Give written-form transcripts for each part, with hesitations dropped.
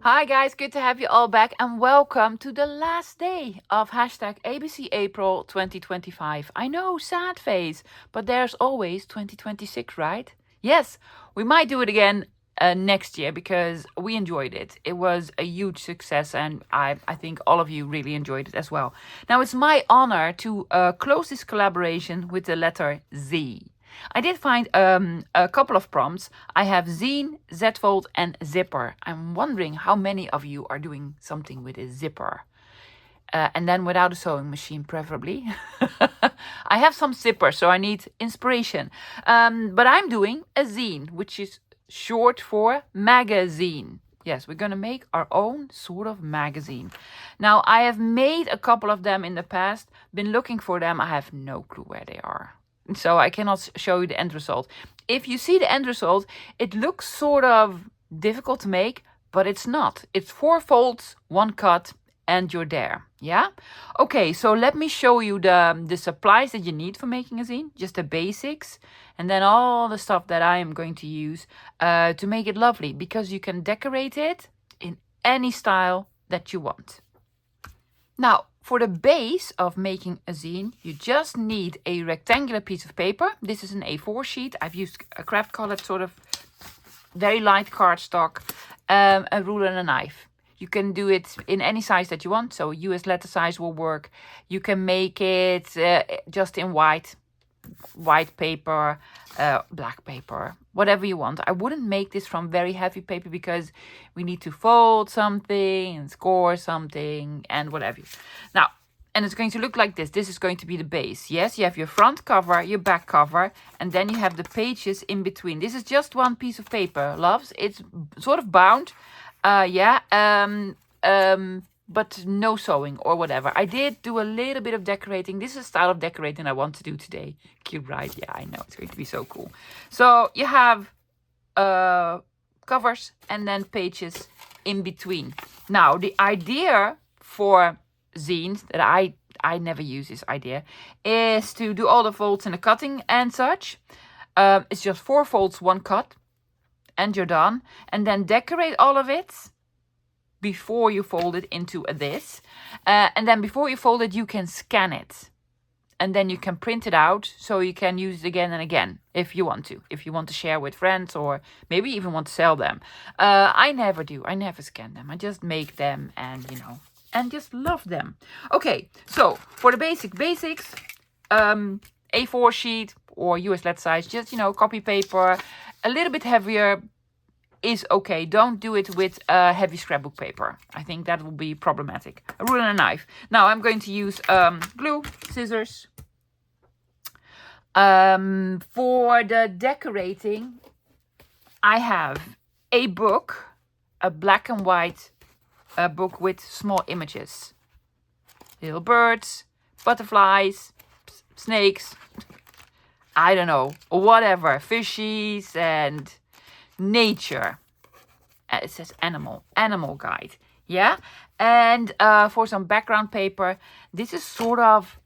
Hi guys, good to have you all back and welcome to the last day of hashtag ABC April 2025. I know, sad face, but there's always 2026, right? Yes, we might do it again next year because we enjoyed it. It was a huge success and I think all of you really enjoyed it as well. Now it's my honor to close this collaboration with the letter Z. I did find a couple of prompts. I have zine, Z-fold and zipper. I'm wondering how many of you are doing something with a zipper. And then without a sewing machine, preferably. I have some zippers, so I need inspiration. But I'm doing a zine, which is short for magazine. Yes, we're going to make our own sort of magazine. Now, I have made a couple of them in the past, been looking for them. I have no clue where they are. So I cannot show you the end result. If you see the end result, it looks sort of difficult to make, but it's not. It's 4 folds, 1 cut, and you're there. Yeah? Okay, so let me show you the supplies that you need for making a zine, just the basics, and then all the stuff that I am going to use to make it lovely, because you can decorate it in any style that you want. Now, for the base of making a zine, you just need a rectangular piece of paper. This is an A4 sheet. I've used a craft Collab sort of very light cardstock, a ruler and a knife. You can do it in any size that you want. So US letter size will work. You can make it just in white paper, black paper, whatever you want. I wouldn't make this from very heavy paper because we need to fold something and score something and whatever. Now, and it's going to look like this. This is going to be the base. Yes, you have your front cover, your back cover, and then you have the pages in between. This is just one piece of paper, loves. It's sort of bound. But no sewing or whatever. I did do a little bit of decorating. This is a style of decorating I want to do today. Cute, right? Yeah, I know. It's going to be so cool. So you have covers and then pages in between. Now, the idea for zines that I never use this idea is to do all the folds and the cutting and such. It's just 4 folds, 1 cut, and you're done. And then decorate all of it before you fold it into this. And then before you fold it, you can scan it. And then you can print it out so you can use it again and again if you want to. If you want to share with friends or maybe even want to sell them. I never do. I never scan them. I just make them and, and just love them. Okay, so for the basics, A4 sheet or US letter size, just, copy paper, a little bit heavier is okay. Don't do it with heavy scrapbook paper. I think that will be problematic. A ruler and a knife. Now I'm going to use glue, scissors. For the decorating, I have a book, a black and white book with small images. Little birds, butterflies, snakes, I don't know, whatever, fishies and nature. It says animal guide. Yeah. And for some background paper, this is sort of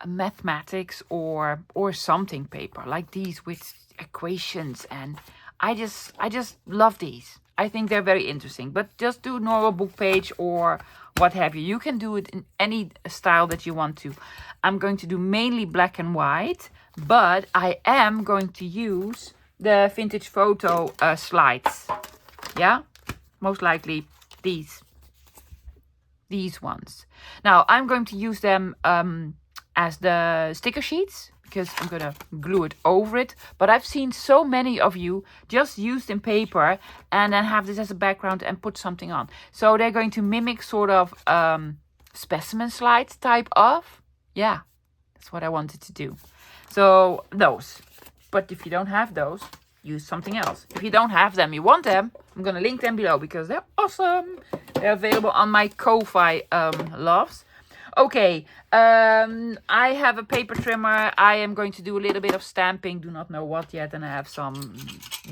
a mathematics or something paper like these with equations, and I just love these. I think they're very interesting, but just do normal book page or what have you. You can do it in any style that you want to. I'm going to do mainly black and white, but I am going to use the vintage photo slides. Yeah, most likely these ones. Now I'm going to use them as the sticker sheets because I'm gonna glue it over it. But I've seen so many of you just used in paper and then have this as a background and put something on. So they're going to mimic sort of specimen slides type of. Yeah, that's what I wanted to do. So those. But if you don't have those, use something else. If you don't have them, you want them, I'm going to link them below because they're awesome. They're available on my Ko-Fi loves. Okay, I have a paper trimmer. I am going to do a little bit of stamping. Do not know what yet. And I have some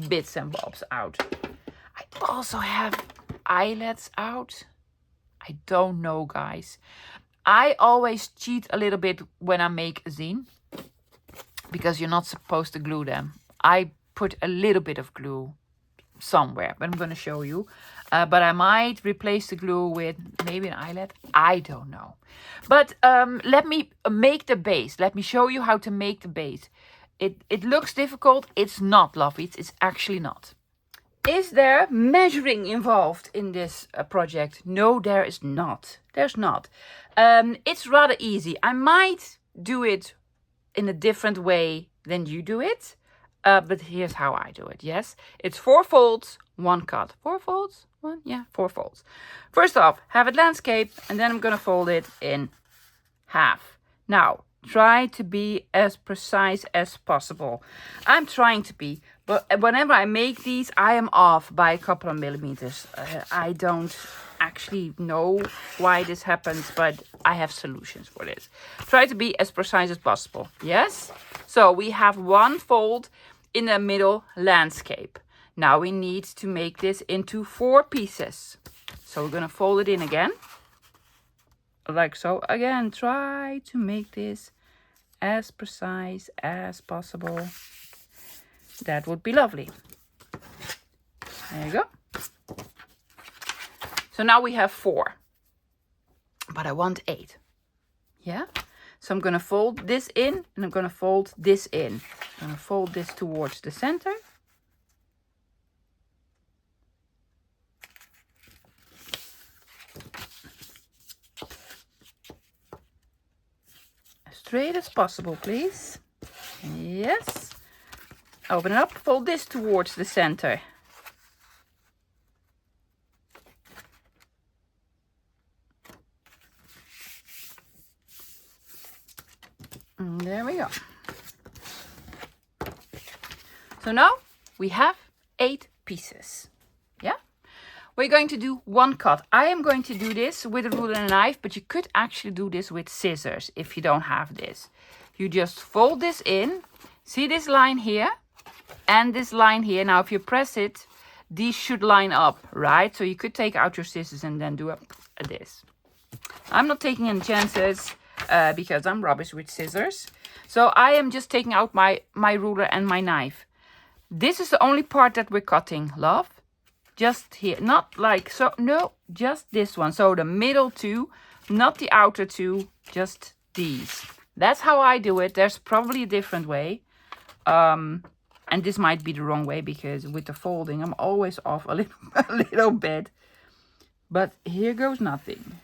bits and bobs out. I also have eyelets out. I don't know, guys. I always cheat a little bit when I make a zine, because you're not supposed to glue them. I put a little bit of glue somewhere, but I'm going to show you. But I might replace the glue with maybe an eyelet. I don't know. But let me make the base. Let me show you how to make the base. It looks difficult. It's not, lovies. It's actually not. Is there measuring involved in this project? No, there is not. There's not. It's rather easy. I might do it in a different way than you do it. But here's how I do it, yes? It's 4 folds, 1 cut. 4 folds? 1? Yeah, 4 folds. First off, have it landscape, and then I'm going to fold it in half. Now, try to be as precise as possible. I'm trying to be, but whenever I make these, I am off by a couple of millimeters. I don't actually know why this happens, but I have solutions for this. Try to be as precise as possible, yes? So we have 1 fold in the middle landscape. Now we need to make this into 4 pieces. So we're going to fold it in again. Like so. Again, try to make this as precise as possible. That would be lovely. There you go. So now we have 4. But I want 8. Yeah? So I'm going to fold this in and I'm going to fold this in. I'm going to fold this towards the center. As straight as possible, please. Yes. Open it up, fold this towards the center. And there we go. So now we have 8 pieces. Yeah? We're going to do 1 cut. I am going to do this with a ruler and a knife, but you could actually do this with scissors if you don't have this. You just fold this in. See this line here? And this line here. Now if you press it, these should line up, right? So you could take out your scissors and then do this. I'm not taking any chances because I'm rubbish with scissors. So I am just taking out my ruler and my knife. This is the only part that we're cutting, love. Just here. Not like so. No, just this one. So the middle 2, not the outer 2, just these. That's how I do it. There's probably a different way. And this might be the wrong way because with the folding, I'm always off a little bit. But here goes nothing.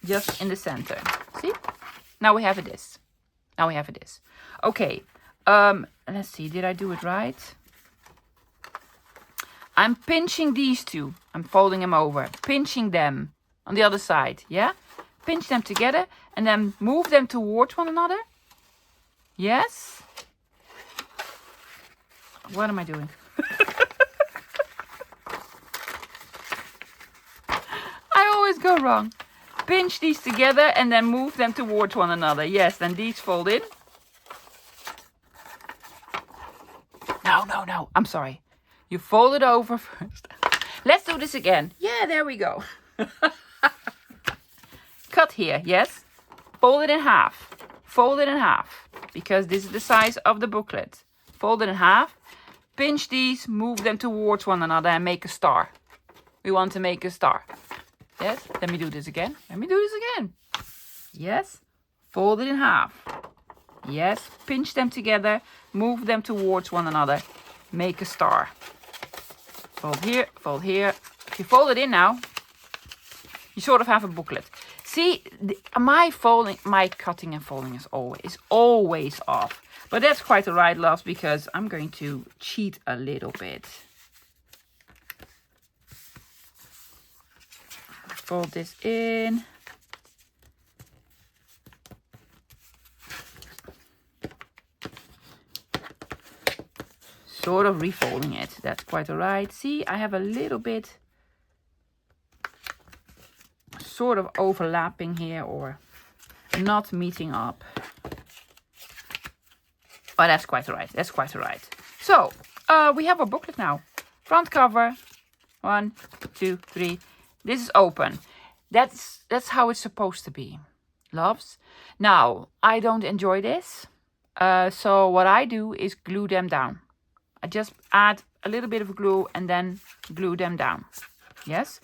Just in the center. See? Now we have this. Now we have this. Okay. Let's see. Did I do it right? I'm pinching these 2. I'm folding them over. Pinching them on the other side. Yeah? Pinch them together and then move them towards one another. Yes? What am I doing? I always go wrong. Pinch these together and then move them towards one another. Yes, then these fold in. No. I'm sorry. You fold it over first. Let's do this again. Yeah, there we go. Cut here, yes? Fold it in half. Fold it in half. Because this is the size of the booklet. Fold it in half. Pinch these, move them towards one another and make a star. We want to make a star. Yes? Let me do this again. Let me do this again. Yes? Fold it in half. Yes? Pinch them together. Move them towards one another. Make a star. Fold here, fold here. If you fold it in now, you sort of have a booklet. See, my cutting and folding is always off. But that's quite alright, loves, because I'm going to cheat a little bit. Fold this in. Sort of refolding it. That's quite alright. See, I have a little bit sort of overlapping here or not meeting up. But that's quite alright. That's quite alright. So, we have our booklet now. Front cover. 1, 2, 3. This is open. That's how it's supposed to be. Loves. Now, I don't enjoy this. So what I do is glue them down. I just add a little bit of glue and then glue them down. Yes,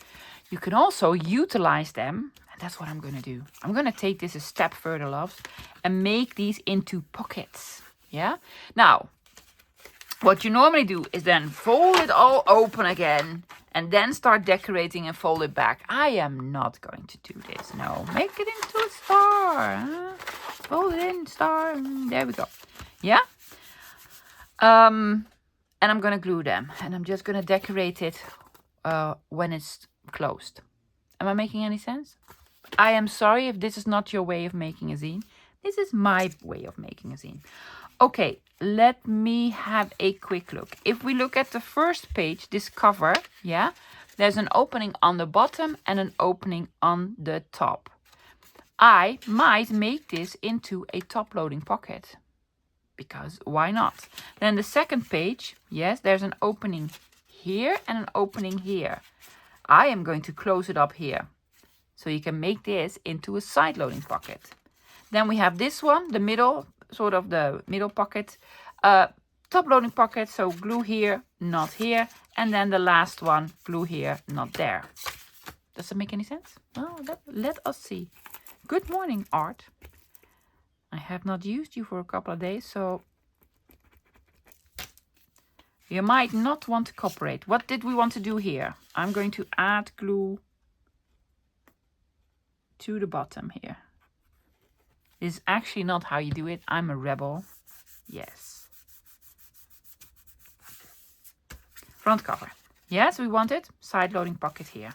you can also utilize them, and that's what I'm going to do. I'm going to take this a step further, loves, and make these into pockets. Yeah, now what you normally do is then fold it all open again and then start decorating and fold it back. I am not going to do this. No, make it into a star. Fold it in, star. There we go. Yeah. And I'm going to glue them. And I'm just going to decorate it when it's closed. Am I making any sense? I am sorry if this is not your way of making a zine. This is my way of making a zine. Okay, let me have a quick look. If we look at the first page, this cover, yeah, there's an opening on the bottom and an opening on the top. I might make this into a top loading pocket, because why not? Then the second page, yes, there's an opening here and an opening here. I am going to close it up here, so you can make this into a side loading pocket. Then we have this one, the middle, sort of the middle pocket, top loading pocket, so glue here, not here, and then the last one, glue here, not there. Does it make any sense? Oh, let us see. Good morning, Art. I have not used you for a couple of days, so you might not want to cooperate. What did we want to do here? I'm going to add glue to the bottom here. This is actually not how you do it. I'm a rebel. Yes. Front cover. Yes, we want it. Side loading pocket here.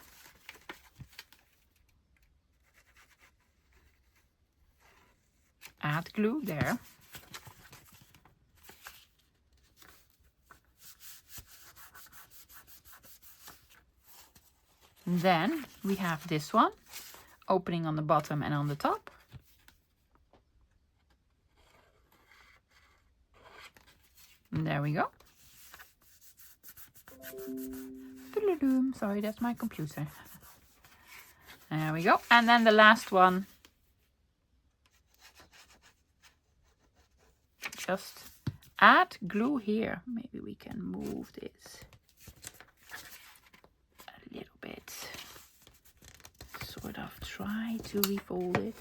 Add glue there. And then we have this one, opening on the bottom and on the top. And there we go. Sorry, that's my computer. There we go. And then the last one. Just add glue here. Maybe we can move this a little bit. Sort of try to refold it.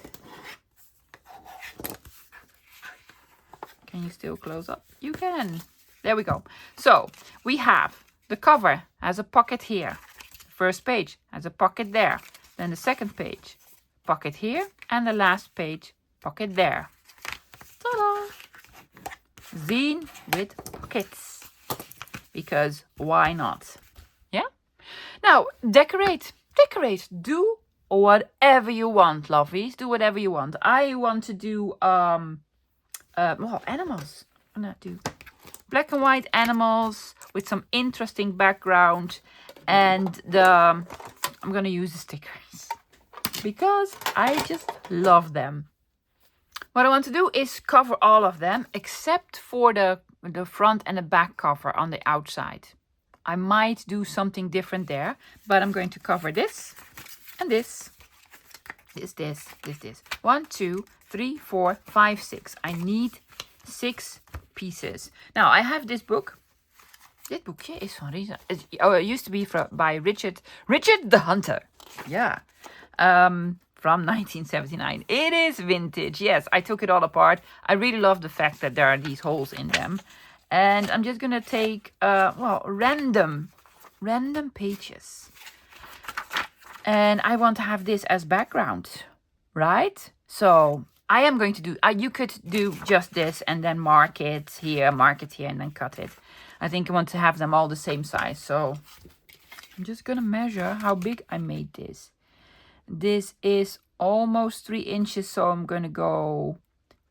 Can you still close up? You can. There we go. So we have the cover has a pocket here. The first page has a pocket there. Then the second page, pocket here. And the last page, pocket there. Ta-da! Zine with pockets. Because why not? Yeah? Now, decorate. Decorate. Do whatever you want, lovies. Do whatever you want. I want to do well, animals. I'm gonna do black and white animals with some interesting background, and I'm gonna use the stickers because I just love them. What I want to do is cover all of them except for the front and the back cover on the outside. I might do something different there, but I'm going to cover this and this. This. 1, 2, 3, 4, 5, 6. I need 6 pieces. Now I have this book. Dit boekje is van Risa. It used to be by Richard the Hunter. Yeah. From 1979. It is vintage. Yes, I took it all apart. I really love the fact that there are these holes in them. And I'm just gonna take well, random pages. And I want to have this as background, right? So I am going to do, you could do just this and then mark it here, and then cut it. I think I want to have them all the same size. So I'm just going to measure how big I made this. This is almost 3 inches. So I'm going to go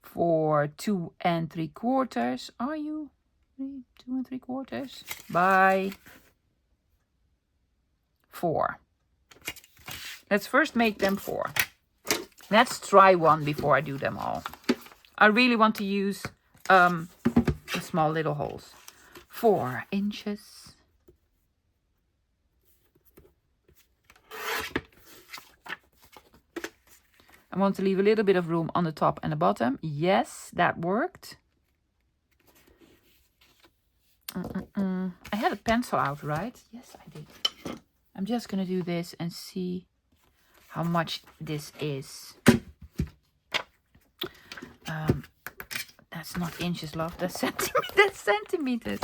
for 2 3/4. Are you 2 3/4 by 4? Let's first make them 4. Let's try one before I do them all. I really want to use the small little holes. 4 inches. I want to leave a little bit of room on the top and the bottom. Yes, that worked. I had a pencil out, right? Yes, I did. I'm just gonna do this and see how much this is. That's not inches, love. That's centimeters. That's centimeters.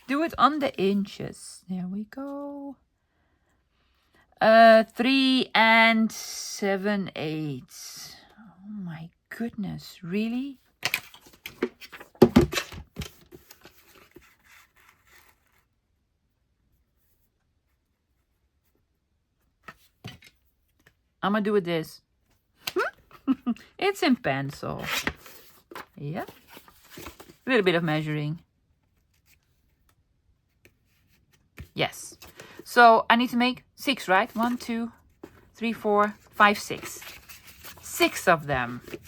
Do it on the inches. There we go. 3 7/8. Oh my goodness, really? I'm gonna do it this. It's in pencil. Yeah. A little bit of measuring. Yes. So I need to make 6, right? 1, 2, 3, 4, 5, 6. 6 of them. I'm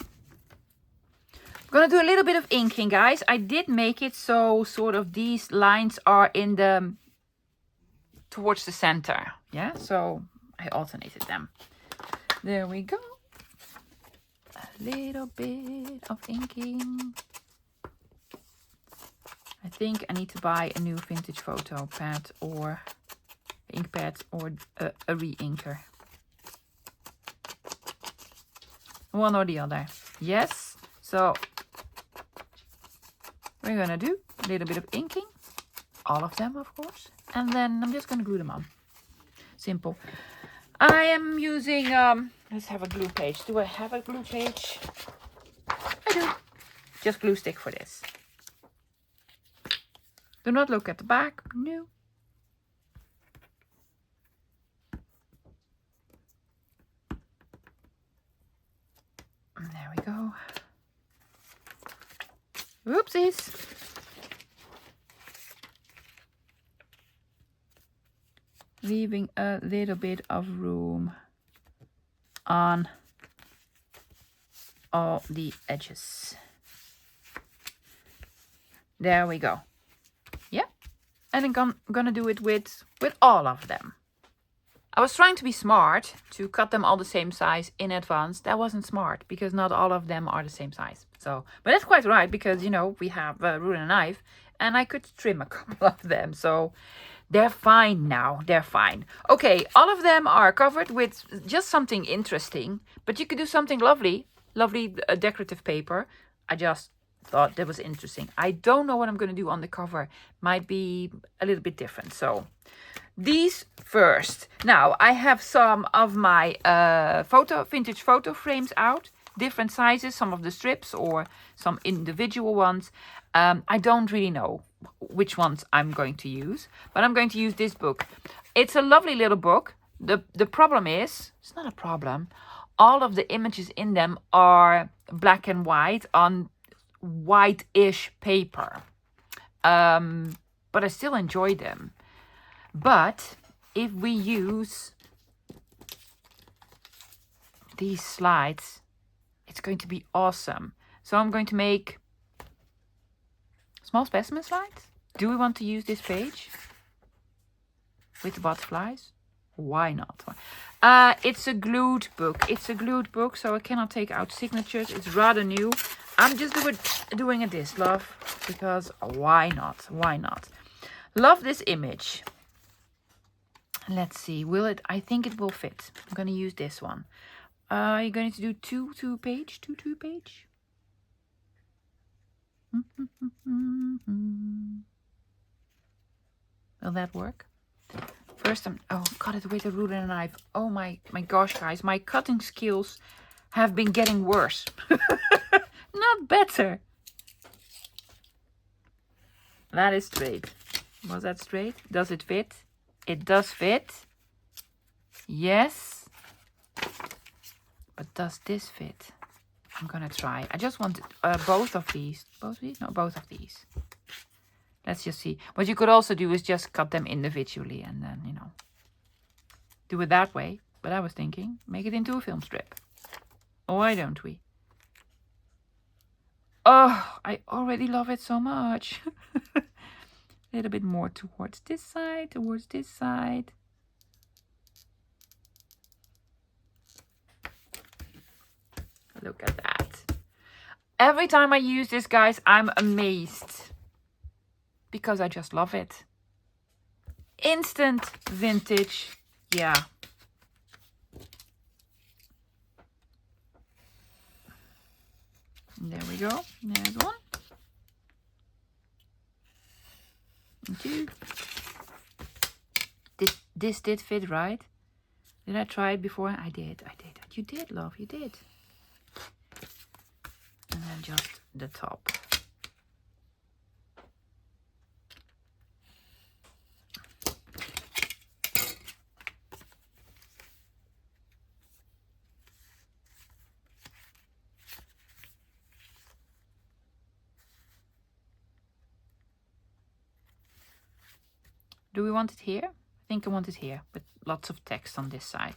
gonna do a little bit of inking, guys. I did make it so sort of these lines are in the towards the center. Yeah, so I alternated them. There we go. A little bit of inking. I think I need to buy a new vintage photo pad or ink pad or a re-inker. One or the other. Yes. So we're gonna do a little bit of inking. All of them, of course. And then I'm just gonna glue them on. Simple. I am using, let's have a glue page. Do I have a glue page? I do. Just glue stick for this. Do not look at the back. No. And there we go. Whoopsies. Leaving a little bit of room on all the edges. There we go. Yeah. And I'm gonna do it with all of them. I was trying to be smart to cut them all the same size in advance. That wasn't smart because not all of them are the same size. So, but that's quite right because, you know, we have a ruler and a knife and I could trim a couple of them. So they're fine now. They're fine. Okay, all of them are covered with just something interesting, but you could do something lovely decorative paper. I just thought that was interesting. I don't know what I'm going to do on the cover. Might be a little bit different. So these first. Now I have some of my vintage photo frames out, different sizes, some of the strips or some individual ones. I don't really know which ones I'm going to use, but I'm going to use this book. It's a lovely little book. The problem is, it's not a problem. All of the images in them are black and white on white-ish paper. But I still enjoy them. But if we use these slides, it's going to be awesome. So I'm going to make small specimen slides. Do we want to use this page with the butterflies? Why not? It's a glued book. It's a glued book, so I cannot take out signatures. It's rather new. I'm just doing it this, love, because why not? Why not? Love this image. Let's see. Will it? I think it will fit. I'm going to use this one. You're going to do two page? Will that work? First, oh, cut it with a ruler and a knife. Oh my gosh, guys, my cutting skills have been getting worse. Not better. That is straight. Was that straight? Does it fit? It does fit. Yes. But does this fit? I'm gonna try. I just want both of these. Both of these? No, both of these. Let's just see. What you could also do is just cut them individually and then, you know, do it that way. But I was thinking, make it into a film strip. Why don't we? Oh, I already love it so much. A little bit more towards this side, Look at that. Every time I use this, guys, I'm amazed. because I just love it. Instant vintage. Yeah. There we go. There's one. And two. This did fit, right? Did I try it before? I did. You did, love. You did. And then just the top. Do we want it here? I think I want it here, with lots of text on this side.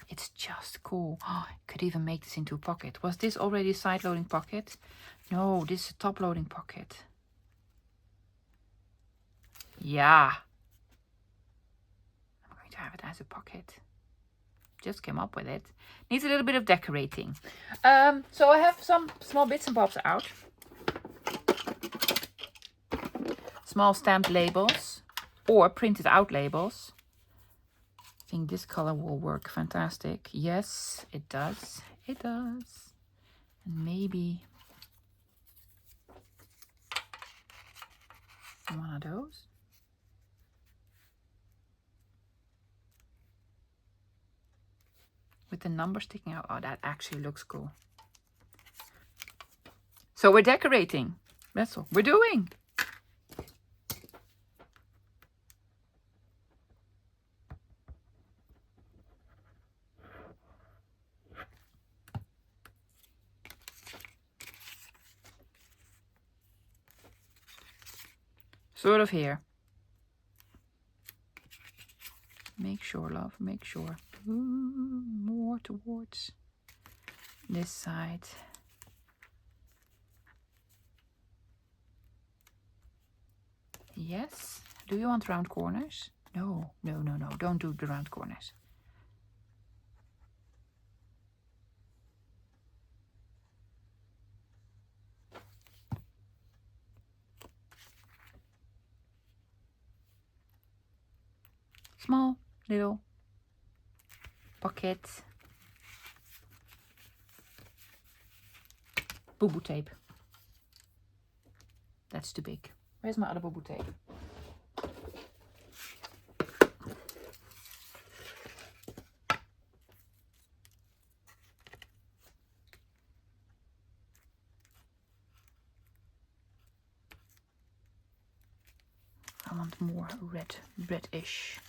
It's just cool. Oh, I could even make this into a pocket. Was this already a side-loading pocket? No, this is a top-loading pocket. Yeah. I'm going to have it as a pocket. Just came up with it. Needs a little bit of decorating. So I have some small bits and bobs out. Small stamped labels or printed out labels. I think this color will work fantastic. Yes, it does. It does. And maybe one of those. With the number sticking out. Oh, that actually looks cool. So we're decorating. That's all we're doing. Sort of here. Make sure, love, make sure. Ooh, more towards this side. Yes. Do you want round corners? No, no, no, no. Don't do the round corners. Small little pocket. Boo-boo tape. That's too big. Where's my other boo-boo tape? I want more reddish.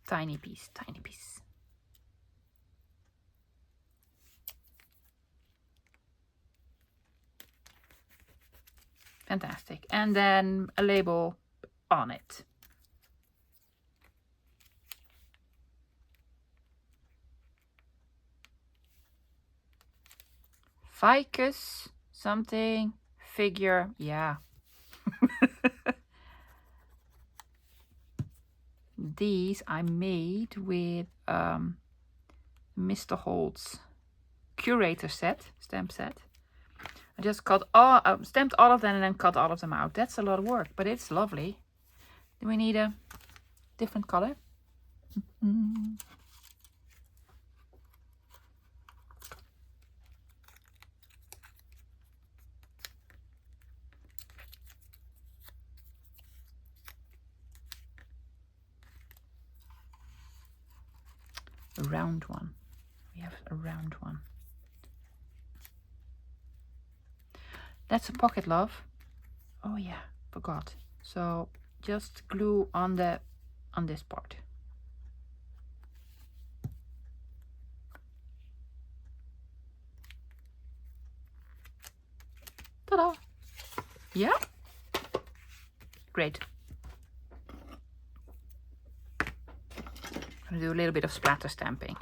Tiny piece, tiny piece. Fantastic. And then a label on it. Ficus, something, figure, yeah. These I made with Mr. Holt's curator set, stamp set. I just cut stamped all of them and then cut all of them out. That's a lot of work, but it's lovely. Do we need a different color? A round one. We have a round one. That's a pocket, love. Oh yeah, forgot. So just glue on this part. Ta-da! Yeah. Great. I'm gonna do a little bit of splatter stamping.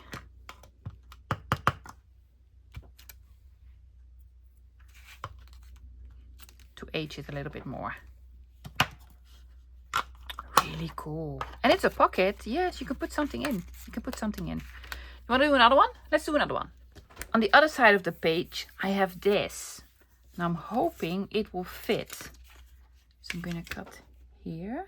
To age it a little bit more. Really cool. And it's a pocket. Yes, you can put something in. You can put something in. You want to do another one? Let's do another one. On the other side of the page, I have this. And I'm hoping it will fit. So I'm going to cut here.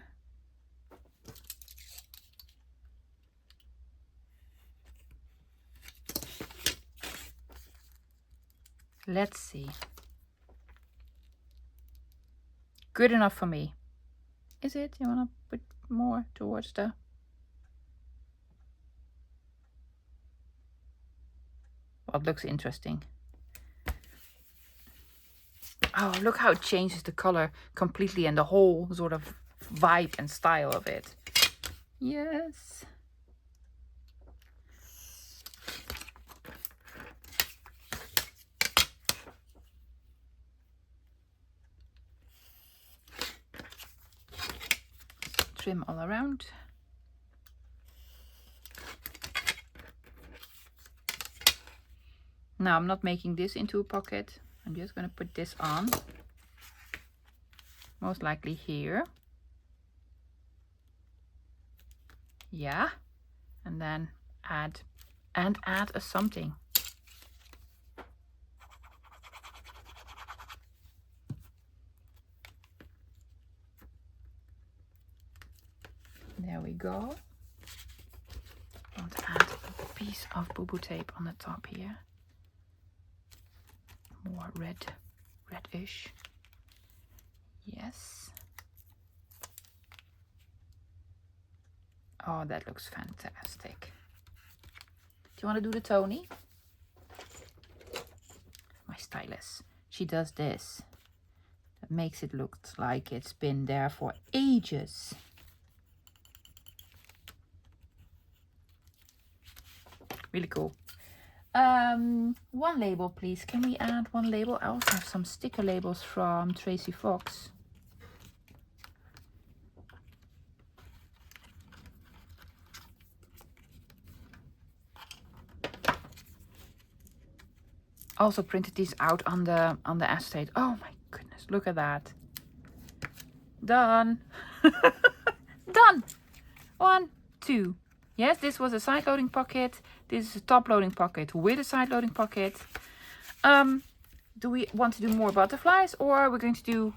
Let's see. Good enough for me. Is it? You want to put more towards the... Well, it looks interesting. Oh, look how it changes the color completely and the whole sort of vibe and style of it. Yes. Trim all around. Now I'm not making this into a pocket. I'm just going to put this on. Most likely here. Yeah. And then add a something. There we go. And add a piece of boo-boo tape on the top here. More reddish. Yes. Oh, that looks fantastic. Do you want to do the Tony? My stylist. She does this. That makes it look like it's been there for ages. Really cool. One label, please. Can we add one label? I also have some sticker labels from Tracy Fox. Also printed these out on the acetate. Oh my goodness, look at that. Done. Done. 1, 2. Yes, this was a side loading pocket. This is a top loading pocket with a side loading pocket. Do we want to do more butterflies, or are we going to do...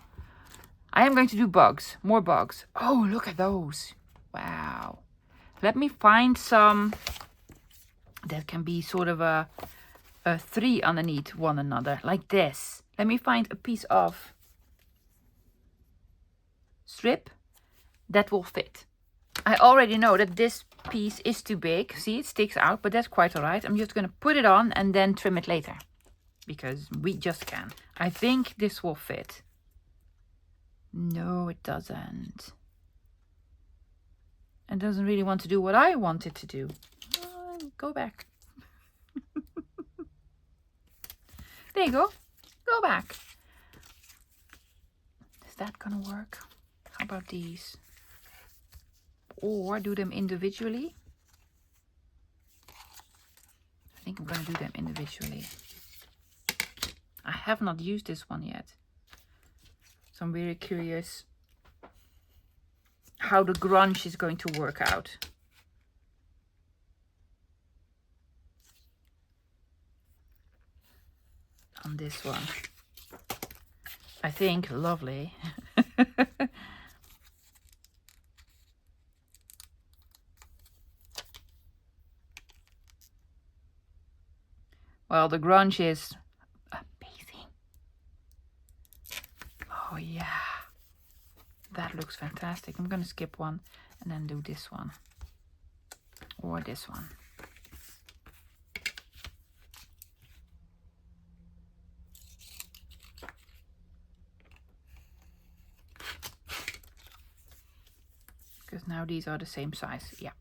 I am going to do bugs. More bugs. Oh, look at those. Wow. Let me find some that can be sort of a 3 underneath one another, like this. Let me find a piece of strip that will fit. I already know that this piece is too big. See, it sticks out, but that's quite all right. I'm just going to put it on and then trim it later, because we just can. I think this will fit. No, it doesn't. It doesn't really want to do what I want it to do. Go back. There you go. Go back. Is that gonna work? How about these? Or do them individually? I think I'm gonna do them individually. I have not used this one yet. So I'm very curious how the grunge is going to work out. On this one. I think lovely. Well, the grunge is amazing. Oh yeah. That looks fantastic. I'm going to skip one and then do this one. Or this one. Because now these are the same size. Yeah.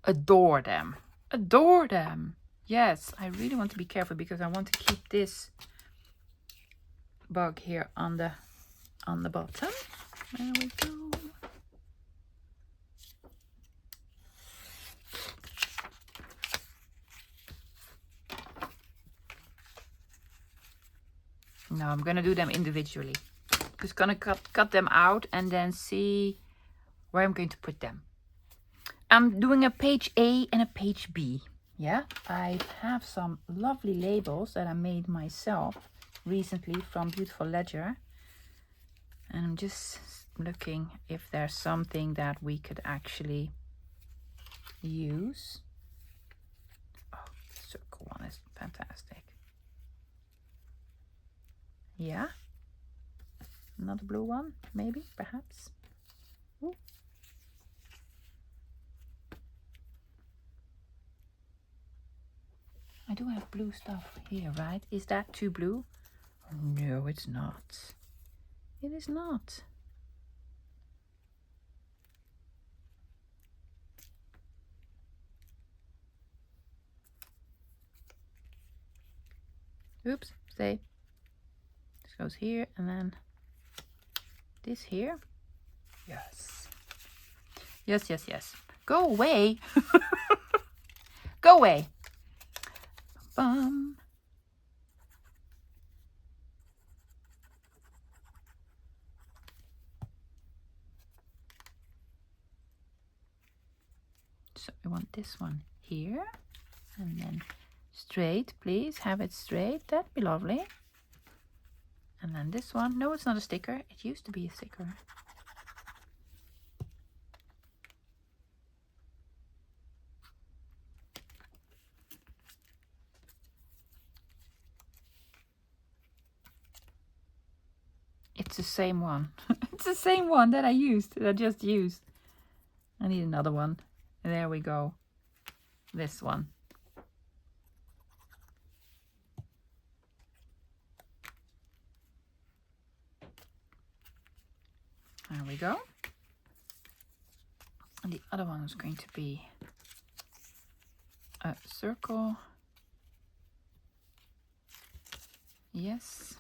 Adore them. Adore them. Yes, I really want to be careful because I want to keep this bug here on the bottom. There we go. No, I'm gonna do them individually. Just gonna cut them out and then see where I'm going to put them. I'm doing a page A and a page B. Yeah, I have some lovely labels that I made myself recently from Beautiful Ledger. And I'm just looking if there's something that we could actually use. Oh, the circle one is fantastic. Yeah. Another blue one, maybe, perhaps. Ooh. I do have blue stuff here, right? Is that too blue? No, it's not. It is not. Oops, stay. This goes here and then this here. Yes. Yes, yes, yes. Go away. Go away. Bum. So I want this one here and then straight, please have it straight. That'd be lovely. And then this one. No, it's not a sticker. It used to be a sticker. It's the same one. It's the same one that I just used. I need another one. There we go. This one. There we go. And the other one is going to be a circle. Yes.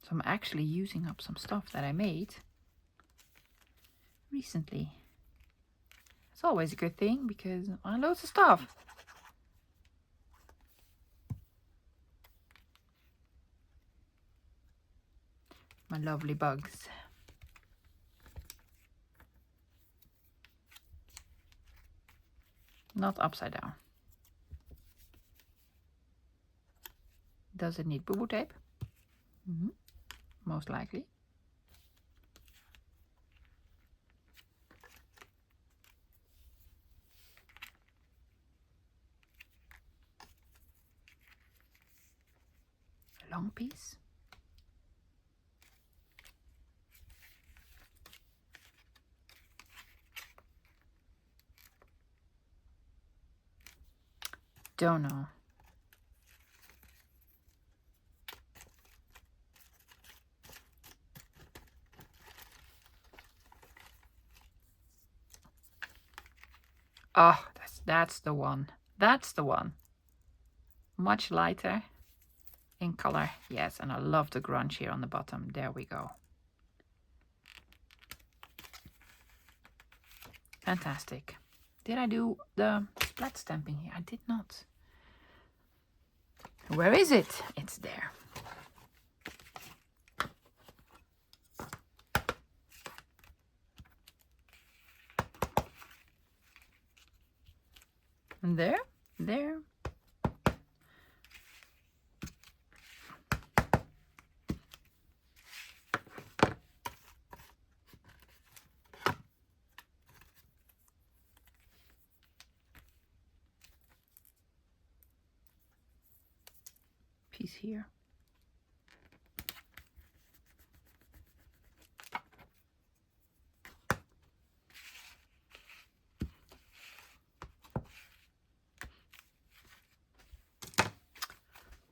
So I'm actually using up some stuff that I made recently. It's always a good thing because I have loads of stuff. My lovely bugs. Not upside down. Does it need boo-boo tape? Most likely. A long piece. Don't know. Oh, that's the one. That's the one. Much lighter in color. Yes, and I love the grunge here on the bottom. There we go. Fantastic. Did I do the splat stamping here? I did not. Where is it? It's there. And there. Piece here.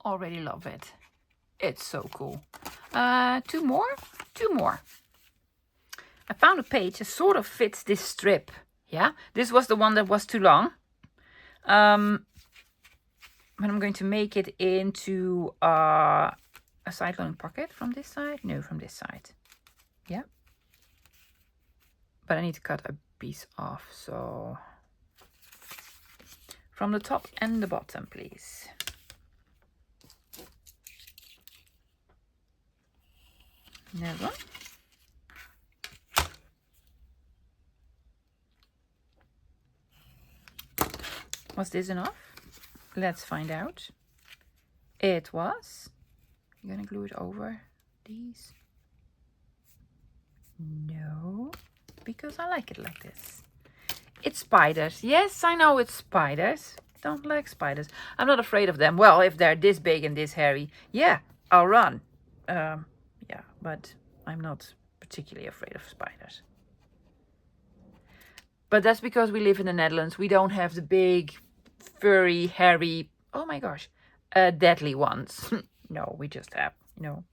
Already love it. It's so cool. Two more. I found a page that sort of fits this strip. Yeah, this was the one that was too long. But I'm going to make it into a side-loading pocket from this side. No, from this side. Yeah. But I need to cut a piece off, so From the top and the bottom, please. There's one. Was this enough? Let's find out. It was. You're gonna glue it over these? No, because I like it like this. It's spiders. Yes, I know it's spiders. Don't like spiders. I'm not afraid of them. Well, if they're this big and this hairy, yeah, I'll run. Yeah, but I'm not particularly afraid of spiders. But that's because we live in the Netherlands. We don't have the big, furry, hairy, oh my gosh, deadly ones. No, we just have, you know,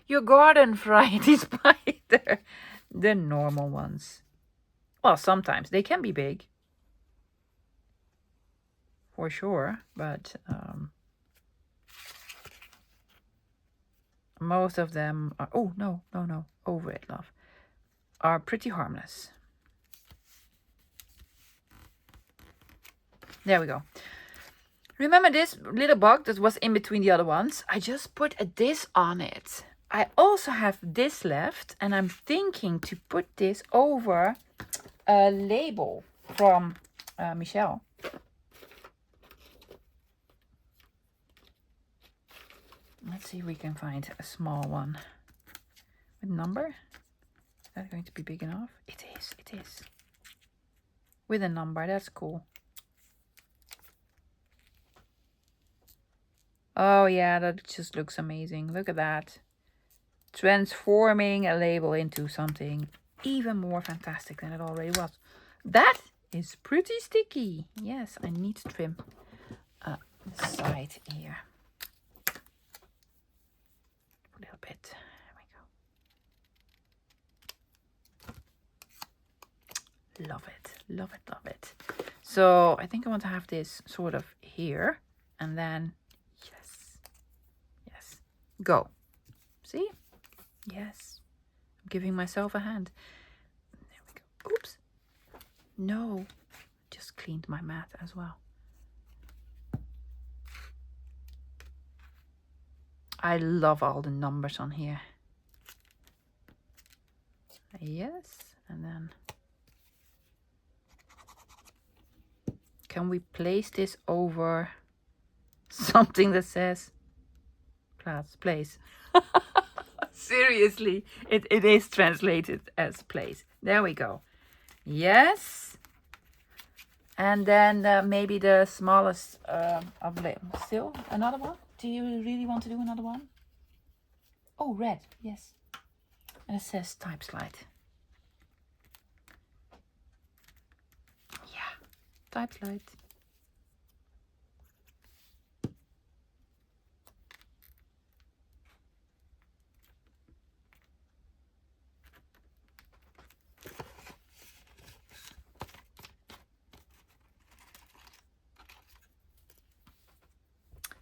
your garden variety spider. The normal ones. Well, sometimes they can be big. For sure, but most of them are, oh, no, over it, love, are pretty harmless. There we go. Remember this little bug that was in between the other ones? I just put this on it. I also have this left, and I'm thinking to put this over a label from Michelle. Let's see if we can find a small one. With number? Is that going to be big enough? It is, it is. With a number, that's cool. Oh yeah, that just looks amazing. Look at that. Transforming a label into something even more fantastic than it already was. That is pretty sticky. Yes, I need to trim the side here. A little bit. There we go. Love it, love it, love it. So I think I want to have this sort of here, and then yes, go. See? Yes, I'm giving myself a hand. There we go. Oops. No, just cleaned my mat as well. I love all the numbers on here. Yes, and then can we place this over something that says place? Seriously, it is translated as place. There we go. Yes. And then maybe the smallest of them. Still another one? Do you really want to do another one? Oh, red. Yes. And it says type slide. Yeah. Type slide.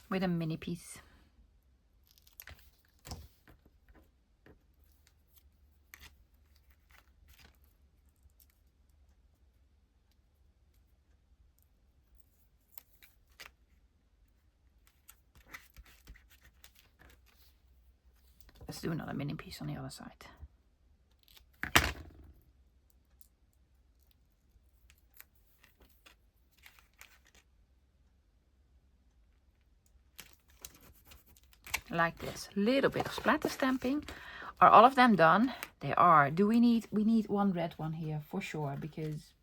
With a mini piece. Let's do another mini piece on the other side. Like this. Little bit of splatter stamping. Are all of them done? They are. Do we need one red one here for sure, because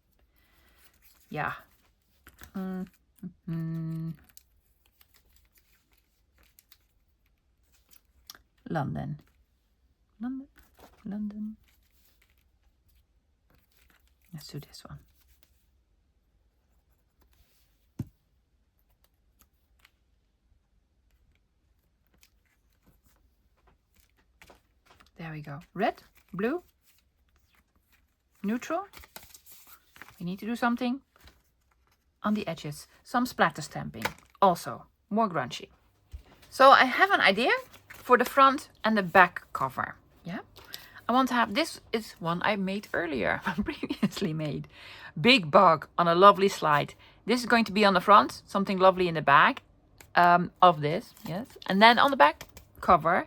yeah. London. Let's do this one. There we go. Red, blue, neutral. We need to do something on the edges. Some splatter stamping. Also, more grungy. So I have an idea for the front and the back cover. Yeah. I want to have, this is one I made earlier, previously made. Big bug on a lovely slide. This is going to be on the front, something lovely in the back of this, yes. And then on the back cover,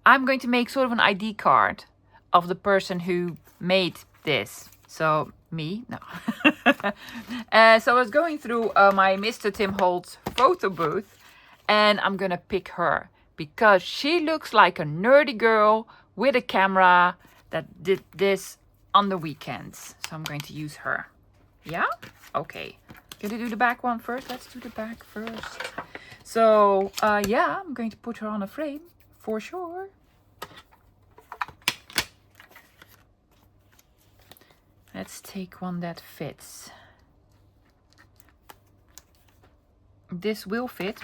I'm going to make sort of an ID card of the person who made this. So me, no. So I was going through my Mr. Tim Holtz photo booth, and I'm gonna pick her because she looks like a nerdy girl with a camera that did this on the weekends. So I'm going to use her. Yeah? Okay. Gonna do the back one first. Let's do the back first. So yeah, I'm going to put her on a frame for sure. Let's take one that fits. This will fit.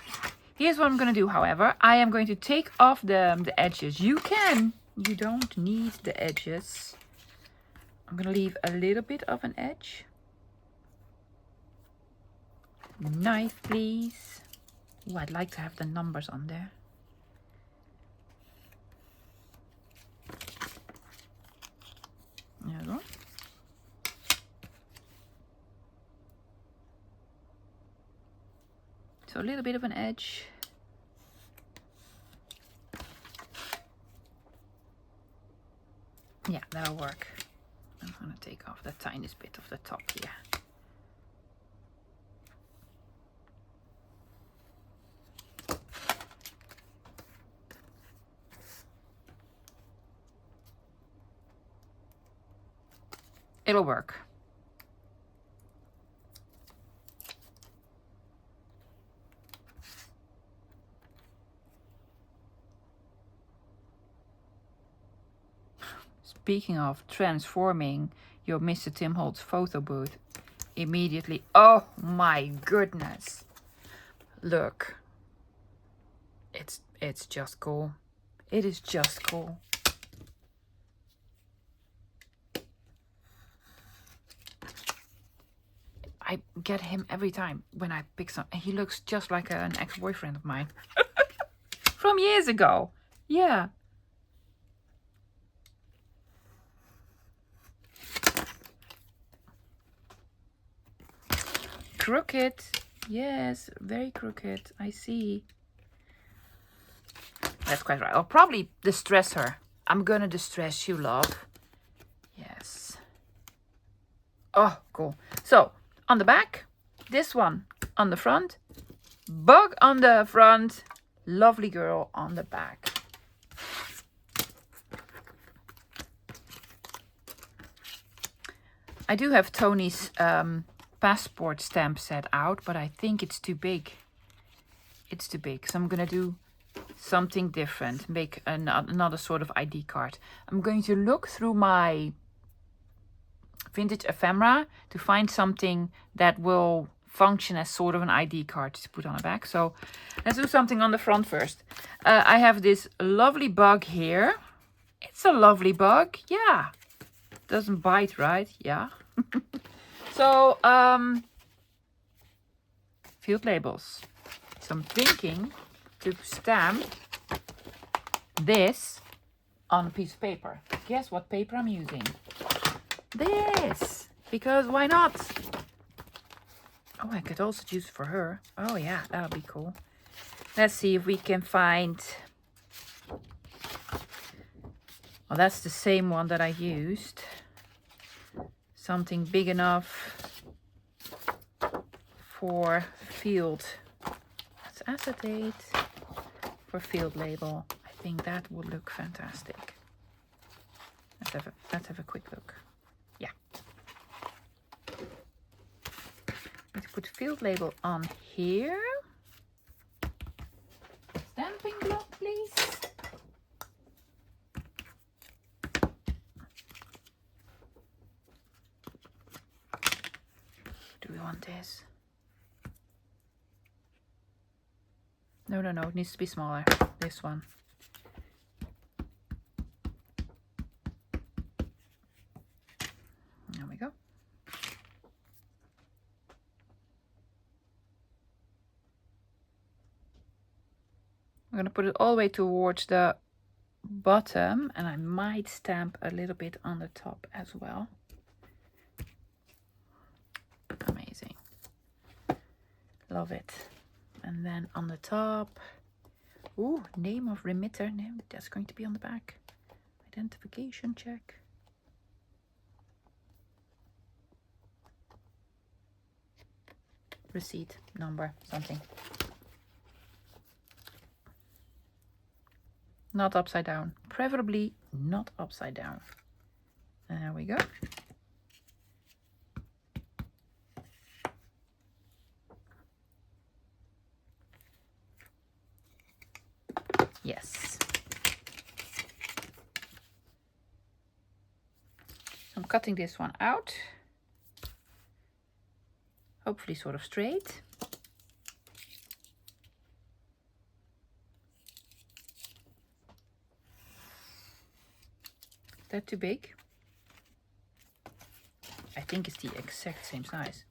Here's what I'm going to do, however. I am going to take off the edges. You don't need the edges. I'm going to leave a little bit of an edge. Knife, please. Ooh, I'd like to have the numbers on there. There we go. So a little bit of an edge. Yeah, that'll work. I'm gonna take off the tiniest bit of the top here. It'll work. Speaking of transforming your Mr. Tim Holtz photo booth immediately. Oh my goodness. Look. It's just cool. It is just cool. I get him every time when I pick some. He looks just like an ex-boyfriend of mine. From years ago. Yeah. Crooked. Yes, very crooked. I see. That's quite right. I'll probably distress her. I'm gonna distress you, love. Yes. Oh, cool. So, on the back, this one on the front, bug on the front, lovely girl on the back. I do have Tony's passport stamp set out, but I think it's too big. It's too big, so I'm gonna do something different, make another sort of ID card. I'm going to look through my vintage ephemera to find something that will function as sort of an ID card to put on the back. So let's do something on the front first. I have this lovely bug here. It's a lovely bug. Yeah. Doesn't bite, right? Yeah. So, field labels. So I'm thinking to stamp this on a piece of paper. Guess what paper I'm using? This. Because why not? Oh, I could also use it for her. Oh yeah, that would be cool. Let's see if we can find... Well, that's the same one that I used. Something big enough for field. That's acetate for field label. I think that would look fantastic. Let's have a quick look. Yeah. Let's put field label on here. Stamping block, please. Do we want this? No, it needs to be smaller. This one. There we go. I'm going to put it all the way towards the bottom, and I might stamp a little bit on the top as well. Amazing. Love it. And then on the top, ooh, name of remitter. No, that's going to be on the back. Identification check. Receipt, number, something. Not upside down. Preferably not upside down. There we go. Yes. I'm cutting this one out. Hopefully sort of straight. Is that too big? I think it's the exact same size.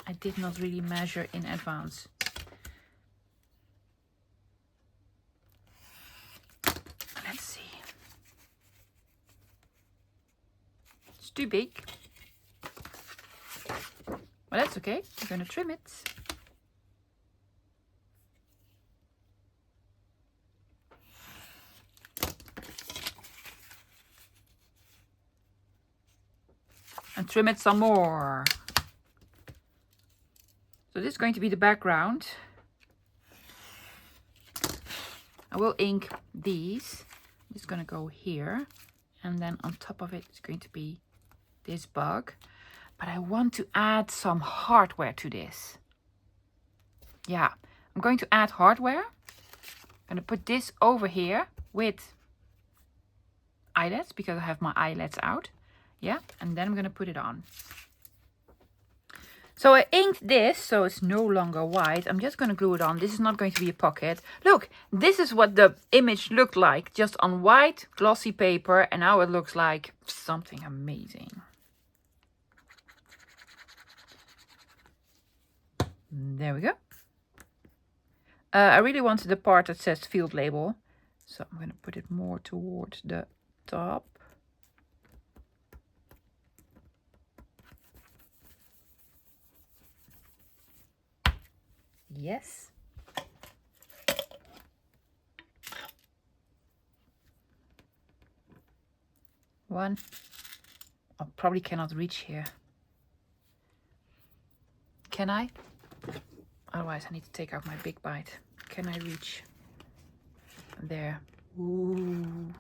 I did not really measure in advance. Let's see. It's too big. Well, that's okay. I'm going to trim it. And trim it some more. So this is going to be the background. I will ink these. It's going to go here. And then on top of it is going to be this bug. But I want to add some hardware to this. Yeah, I'm going to add hardware. I'm going to put this over here with eyelets because I have my eyelets out. Yeah, and then I'm going to put it on. So I inked this, so it's no longer white. I'm just going to glue it on. This is not going to be a pocket. Look, this is what the image looked like, just on white glossy paper. And now it looks like something amazing. There we go. I really wanted the part that says field label. So I'm going to put it more towards the top. Yes. One. I probably cannot reach here. Can I? Otherwise I need to take out my big bite. Can I reach there? Ooh.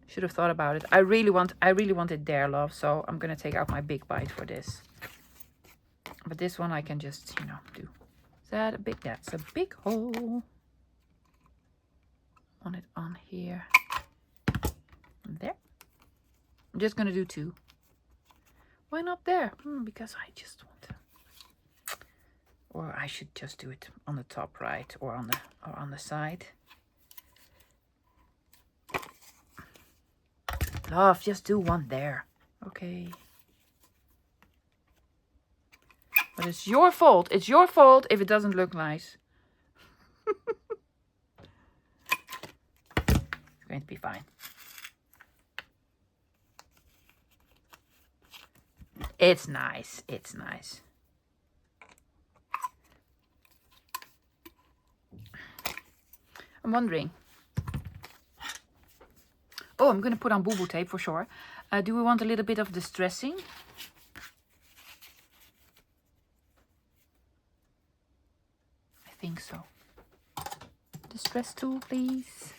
Should have thought about it. I really want it there, love. So I'm gonna take out my big bite for this. But this one I can just, you know, do. Is that a big? That's a big hole. Want it on here. There. I'm just gonna do two. Why not there? Because I just want to. Or I should just do it on the top right or on the side. Love, just do one there. Okay. But it's your fault. It's your fault if it doesn't look nice. It's going to be fine. It's nice. It's nice. I'm wondering. Oh, I'm going to put on boo-boo tape for sure. Do we want a little bit of distressing? I think so. Distress tool, please.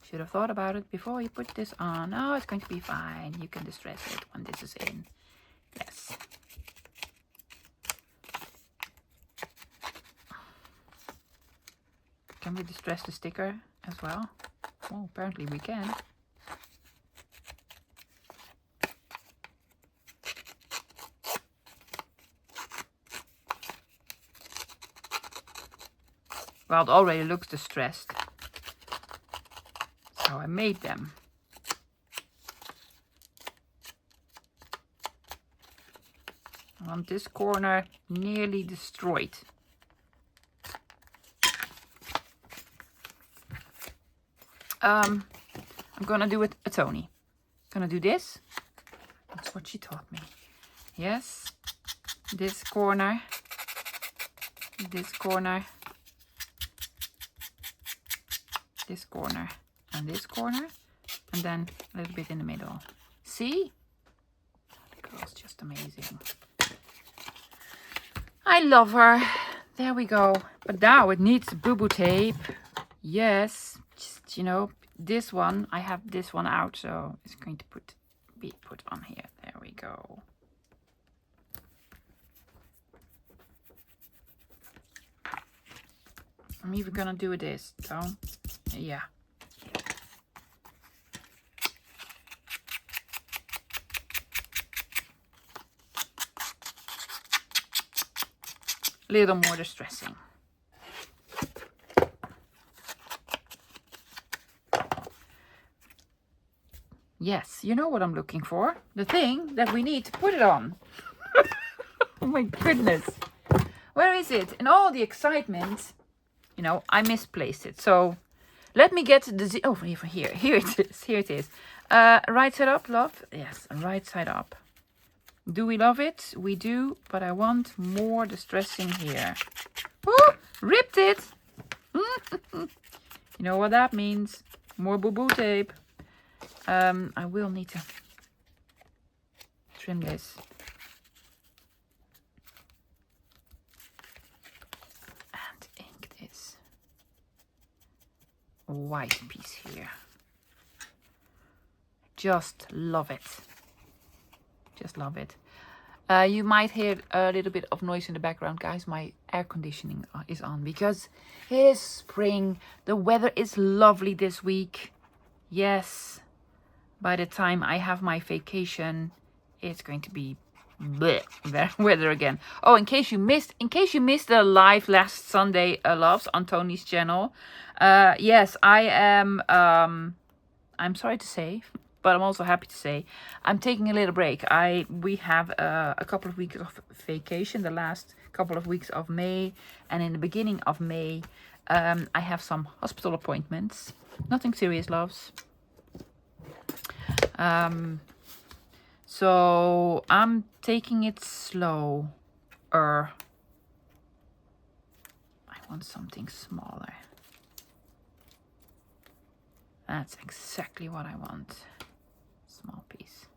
Should have thought about it before you put this on. Oh, it's going to be fine. You can distress it when this is in. Yes. Can we distress the sticker as well? Oh, apparently we can. Well, it already looks distressed. So I made them. I want this corner nearly destroyed. I'm gonna do it a Tony. Gonna do this. That's what she taught me. Yes. This corner. This corner. This corner. And this corner. And then a little bit in the middle. See? The girl's just amazing. I love her. There we go. But now it needs boo-boo tape. Yes. Just, you know, this one, I have this one out, so it's going to be put on here. There we go. I'm even gonna do this, so yeah. A little more distressing. Yes, you know what I'm looking for. The thing that we need to put it on. Oh my goodness. Where is it? In all the excitement, you know, I misplaced it. So let me get the oh, here. Here it is. Here it is. Right side up, love. Yes, right side up. Do we love it? We do, but I want more distressing here. Woo! Ripped it! You know what that means. More boo-boo tape. I will need to trim this. And ink this white piece here. Just love it. Just love it. You might hear a little bit of noise in the background, guys. My air conditioning is on because it is spring. The weather is lovely this week. Yes. By the time I have my vacation, it's going to be bleh, weather again. Oh, in case you missed the live last Sunday, loves, on Tony's channel. Yes, I am. I'm sorry to say, but I'm also happy to say I'm taking a little break. We have a couple of weeks of vacation, the last couple of weeks of May, and in the beginning of May, I have some hospital appointments. Nothing serious, loves. So I'm taking it slow. I want something smaller. That's exactly what I want. Small piece.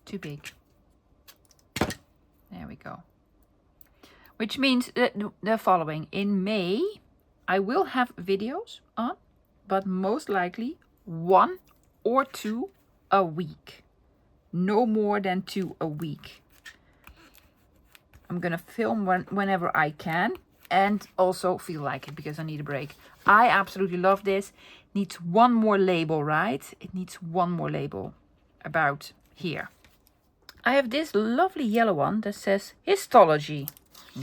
Too big. There we go. Which means that the following. In May, I will have videos on, but most likely 1 or 2 a week. No more than 2 a week. I'm gonna film whenever I can and also feel like it because I need a break. I absolutely love this. Needs one more label, right? It needs one more label about here. I have this lovely yellow one that says histology.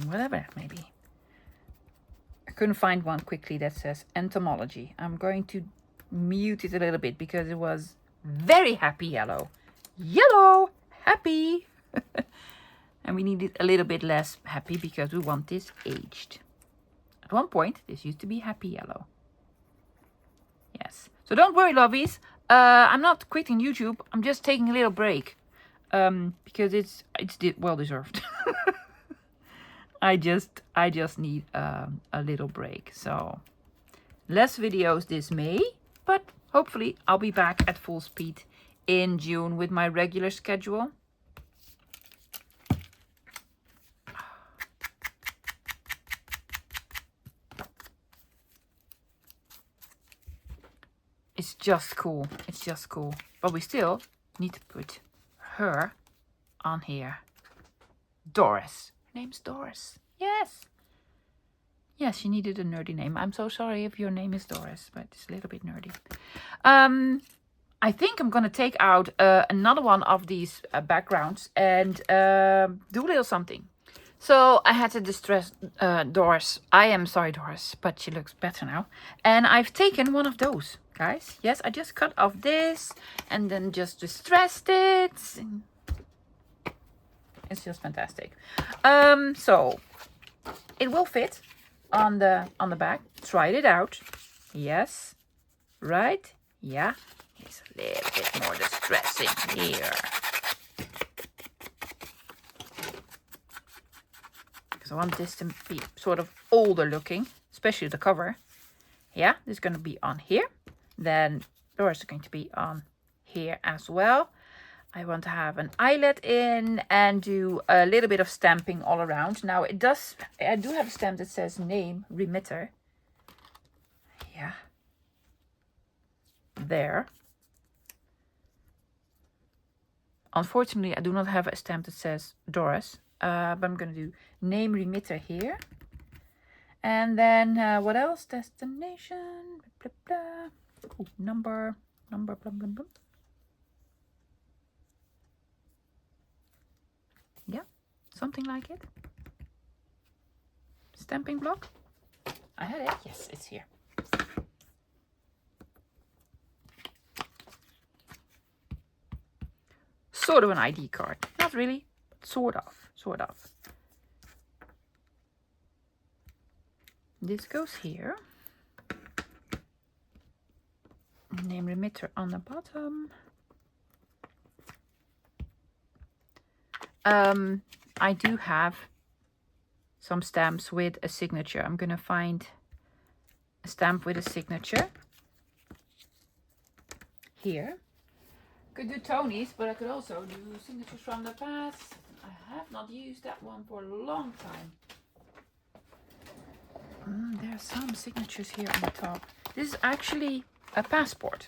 Whatever that may be. I couldn't find one quickly that says entomology. I'm going to mute it a little bit because it was very happy yellow. Yellow! Happy! And we need it a little bit less happy because we want this aged. At one point, this used to be happy yellow. Yes. So don't worry, lovies. I'm not quitting YouTube. I'm just taking a little break. Because it's well deserved. I just need a little break. So less videos this May, but hopefully I'll be back at full speed in June with my regular schedule. It's just cool. It's just cool. But we still need to put her on here. Doris. Her name's Doris. Yes. Yes, she needed a nerdy name. I'm so sorry if your name is Doris, but it's a little bit nerdy. I think I'm going to take out another one of these backgrounds and do a little something. So I had to distress Doris. I am sorry, Doris, but she looks better now. And I've taken one of those, guys. Yes, I just cut off this and then just distressed it. It's just fantastic. So It will fit on the back. Tried it out. Yes. Right? Yeah. It's a little bit more distressing here. Because I want this to be sort of older looking, especially the cover. Yeah, this is going to be on here. Then doors are going to be on here as well. I want to have an eyelet in and do a little bit of stamping all around. Now I do have a stamp that says name remitter. Yeah. There. Unfortunately, I do not have a stamp that says Doris. But I'm going to do name remitter here. And then what else? Destination. Blah, blah, blah. Ooh, number. Blah, blah, blah, blah. Yeah, something like it. Stamping block. I had it. Yes, it's here. Sort of an ID card. Not really, but sort of. Sort of. This goes here. Name remitter on the bottom. I do have some stamps with a signature. I'm going to find a stamp with a signature here. Could do Tony's, but I could also do signatures from the past. I have not used that one for a long time. There are some signatures here on the top. This is actually a passport.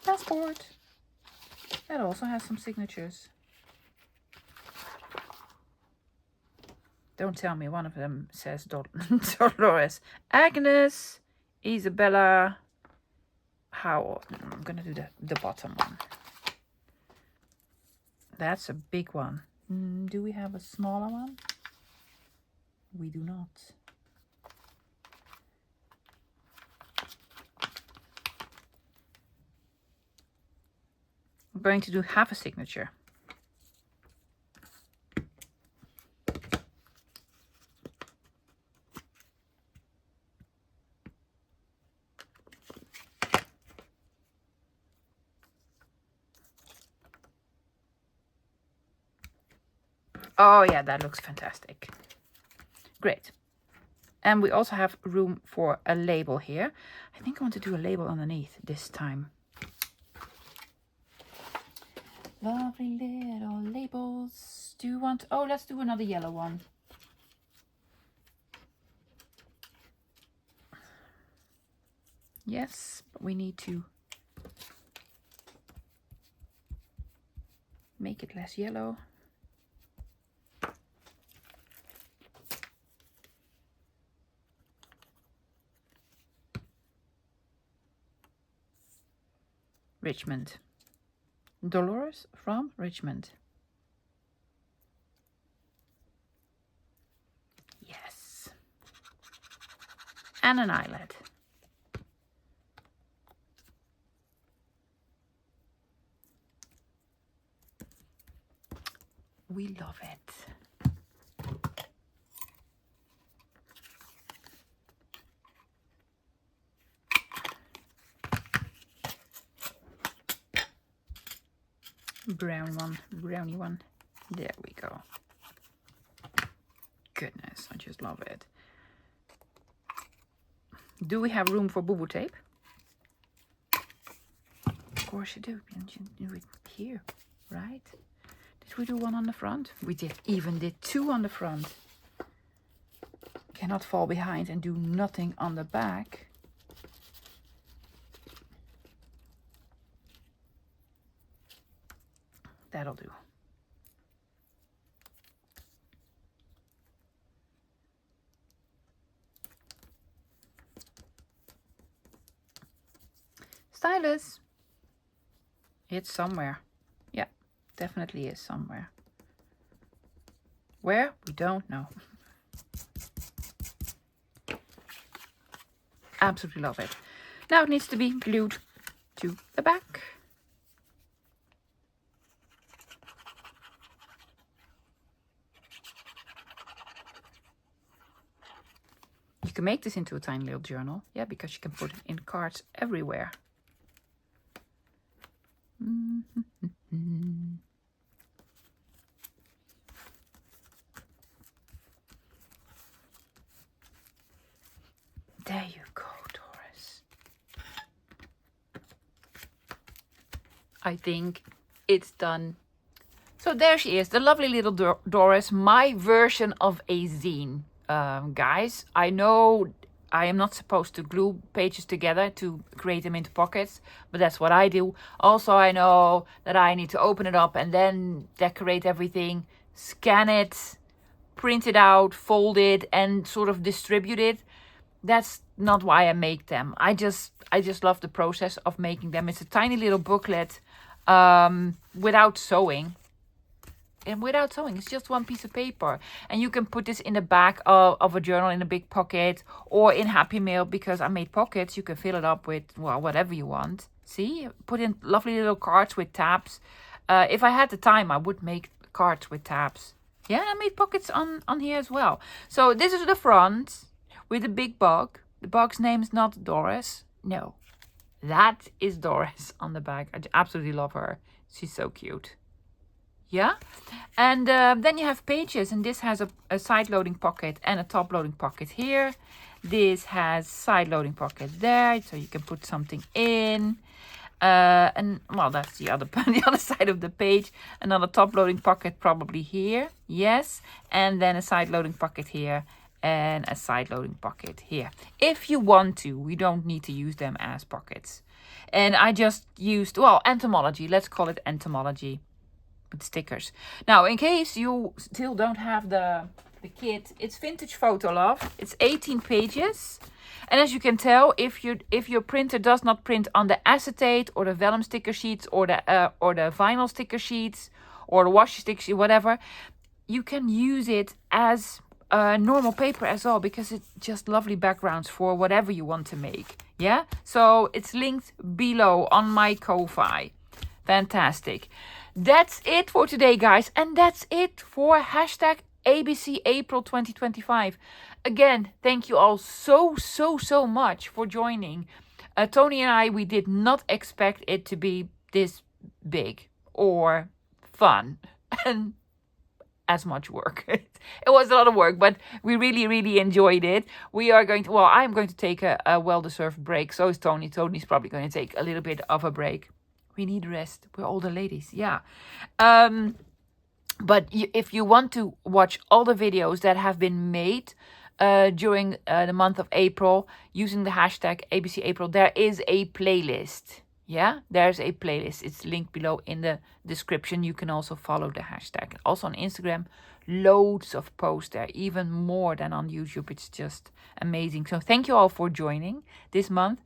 Passport. That also has some signatures. Don't tell me one of them says Dolores. Agnes, Isabella. How? I'm going to do the bottom one. That's a big one. Do we have a smaller one? We do not. I'm going to do half a signature. Oh yeah, that looks fantastic. Great. And we also have room for a label here. I think I want to do a label underneath this time. Lovely little labels. Do you want... Oh, let's do another yellow one. Yes, but we need to make it less yellow. Richmond. Dolores from Richmond. Yes. And an eyelet. We love it. Brown one, brownie one. There we go. Goodness, I just love it. Do we have room for boo-boo tape? Of course you do. You do it here, right? Did we do one on the front? We even did two on the front. Cannot fall behind and do nothing on the back. That'll do. Stylus. It's somewhere. Yeah, definitely is somewhere. Where? We don't know. Absolutely love it. Now it needs to be glued to the back. to make this into a tiny little journal. Yeah, because you can put it in cards everywhere. There you go, Doris. I think it's done. So there she is, the lovely little Doris, my version of a zine. Guys, I know I am not supposed to glue pages together to create them into pockets, but that's what I do. Also, I know that I need to open it up and then decorate everything, scan it, print it out, fold it, and sort of distribute it. That's not why I make them. I just love the process of making them. It's a tiny little booklet without sewing. And without sewing, it's just one piece of paper. And you can put this in the back of a journal in a big pocket or in Happy Mail, because I made pockets. You can fill it up with, well, whatever you want. See, put in lovely little cards with tabs. If I had the time, I would make cards with tabs. Yeah, I made pockets on here as well. So this is the front with a big bug. The bug's name is not Doris. No, that is Doris on the back. I absolutely love her. She's so cute. Yeah, and then you have pages, and this has a side loading pocket and a top loading pocket here. This has side loading pocket there, so you can put something in. And well, that's the other the other side of the page. Another top loading pocket probably here, yes, and then a side loading pocket here and a side loading pocket here. If you want to, we don't need to use them as pockets. And I just used, well, entomology. Let's call it entomology. With stickers. Now, in case you still don't have the kit, it's Vintage Photo Love. It's 18 pages. And as you can tell, if your printer does not print on the acetate or the vellum sticker sheets or the vinyl sticker sheets or the washi sticker sheet, whatever, you can use it as normal paper as well, because it's just lovely backgrounds for whatever you want to make. Yeah, so it's linked below on my Ko-fi. Fantastic. That's it for today, guys. And that's it for hashtag ABC April 2025. Again, thank you all so much for joining. Tony and I, we did not expect it to be this big or fun and as much work. It was a lot of work, but we really enjoyed it. We are going to, well, I'm going to take a well-deserved break. So is Tony. Tony's probably going to take a little bit of a break. We need rest. We're older ladies, yeah. But if you want to watch all the videos that have been made during the month of April using the hashtag ABC April, there is a playlist. Yeah, there's a playlist. It's linked below in the description. You can also follow the hashtag. Also on Instagram, loads of posts there, even more than on YouTube. It's just amazing. So thank you all for joining this month.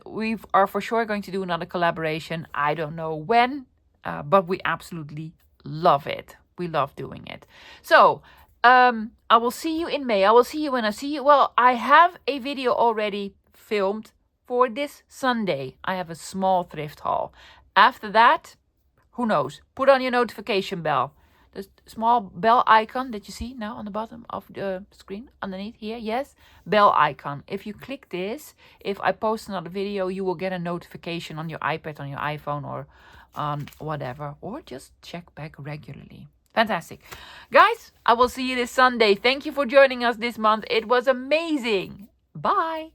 We are for sure going to do another collaboration. I don't know when, but we absolutely love it. We love doing it. So I will see you in May. I will see you when I see you. Well, I have a video already filmed for this Sunday. I have a small thrift haul. After that, who knows? Put on your notification bell. The small bell icon that you see now on the bottom of the screen underneath here. Yes, bell icon. If you click this, if I post another video, you will get a notification on your iPad, on your iPhone, or whatever. Or just check back regularly. Fantastic. Guys, I will see you this Sunday. Thank you for joining us this month. It was amazing. Bye.